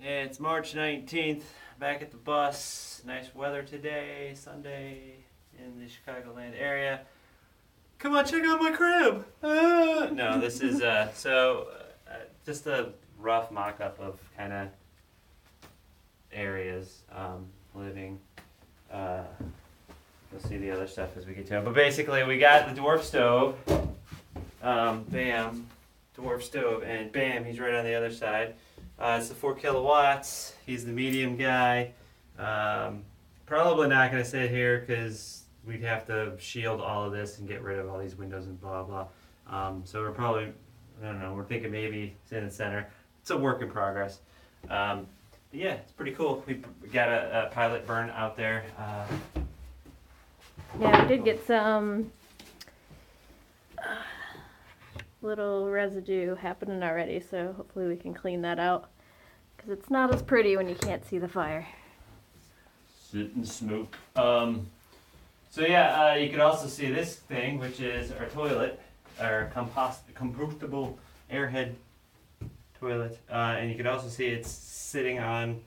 It's March 19th, back at the bus. Nice weather today, Sunday, in the Chicagoland area. Come on, check out my crib! No, this is, just a rough mock-up of kind of areas, living. You'll see the other stuff as we get to it. But basically, we got the dwarf stove. Bam. Dwarf stove, and bam, he's right on the other side. It's the 4 kilowatts. He's the medium guy. Probably not going to sit here because we'd have to shield all of this and get rid of all these windows and blah blah. So we're probably, I don't know, we're thinking maybe it's in the center. It's a work in progress. But yeah, it's pretty cool. We got a pilot burn out there. Yeah, we did get some little residue happening already, so hopefully we can clean that out. Because it's not as pretty when you can't see the fire. Sit and smoke. So yeah, you can also see this thing, which is our toilet, our compostable airhead toilet. And you can also see it's sitting on,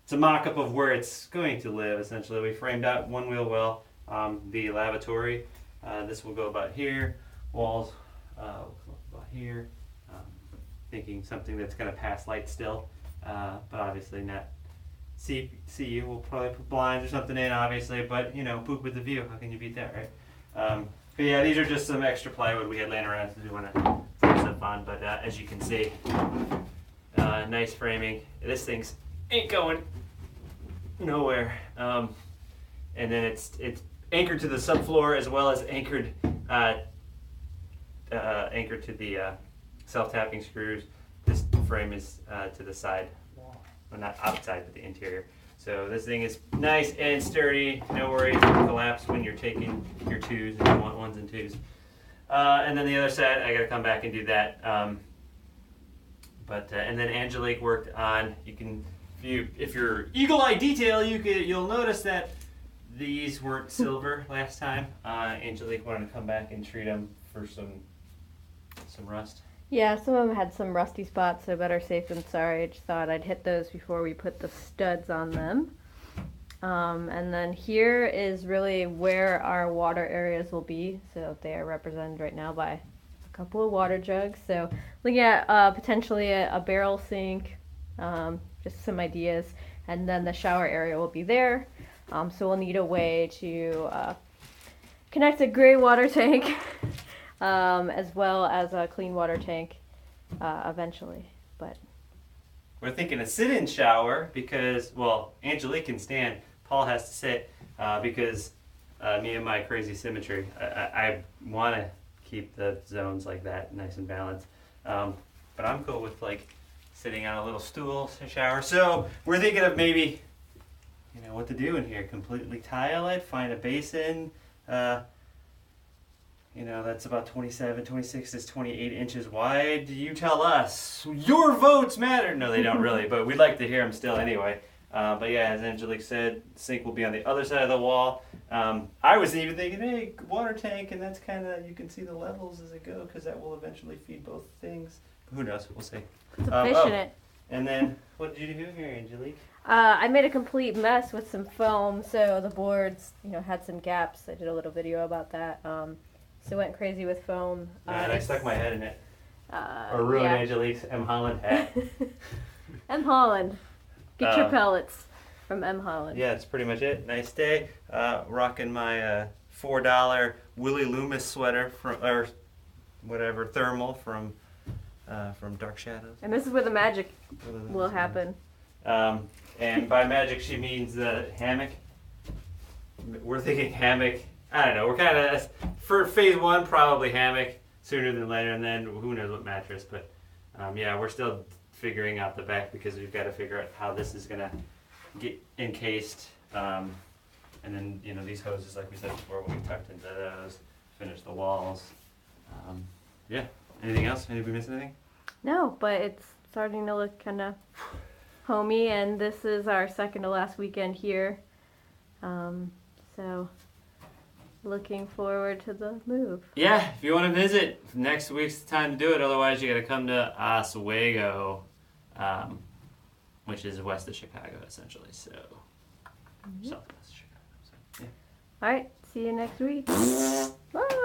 it's a mock-up of where it's going to live, essentially. We framed out one wheel well, the lavatory. This will go about here. Walls will come up about here. Thinking something that's going to pass light still, but obviously not see you. We'll probably put blinds or something in, obviously, but you know, poop with the view. How can you beat that, right? But yeah, these are just some extra plywood we had laying around so we want to throw stuff on. But as you can see, nice framing. This thing's ain't going nowhere. And then it's anchored to the subfloor as well as anchored to the self-tapping screws. This frame is to the side wall, well, not outside, but the interior. So this thing is nice and sturdy. No worries, it'll collapse when you're taking your twos and you want ones and twos. And then the other side, I gotta come back and do that. And then Angelique worked on. You can, if you're eagle-eye detail, you'll notice that these weren't silver last time. Angelique wanted to come back and treat them for some rust. Yeah, some of them had some rusty spots, so better safe than sorry. I just thought I'd hit those before we put the studs on them. And then here is really where our water areas will be. So they are represented right now by a couple of water jugs. So looking at potentially a barrel sink, just some ideas. And then the shower area will be there. So we'll need a way to connect a gray water tank as well as a clean water tank eventually. But we're thinking a sit-in shower because, well, Angelique can stand. Paul has to sit because me and my crazy symmetry. I want to keep the zones like that nice and balanced. But I'm cool with like sitting on a little stool to shower. So we're thinking of maybe, you know, what to do in here. Completely tile it, find a basin. You know, that's about 26 is 28 inches wide. You tell us. Your votes matter. No, they don't really, but we'd like to hear them still anyway. But yeah, as Angelique said, the sink will be on the other side of the wall. I was even thinking, hey, water tank, and that's kind of, you can see the levels as it go, because that will eventually feed both things. But who knows? We'll see. it's a fish in it. And then, what did you do here, Angelique? I made a complete mess with some foam, so the boards, had some gaps. I did a little video about that. So went crazy with foam. And I stuck my head in it. Or ruined Angelique's M. Holland hat. M. Holland. Get your pellets from M. Holland. Yeah, that's pretty much it. Nice day. Rocking my $4 Willie Loomis sweater or whatever, thermal from Dark Shadows. And this is where the magic will happen. And by magic, she means the hammock. We're thinking hammock. I don't know. We're kind of, for phase 1, probably hammock sooner than later, and then who knows what mattress. But yeah, we're still figuring out the back because we've got to figure out how this is going to get encased. And then, these hoses, like we said before, when we tucked into those, finish the walls. Yeah. Anything else? Did we miss anything? No, but it's starting to look kind of homey, and this is our second to last weekend here. So looking forward to the move. Yeah, if you want to visit, next week's the time to do it. Otherwise, you got to come to Oswego. which is west of Chicago, essentially. So southwest of Chicago. So, yeah. All right, see you next week. Bye.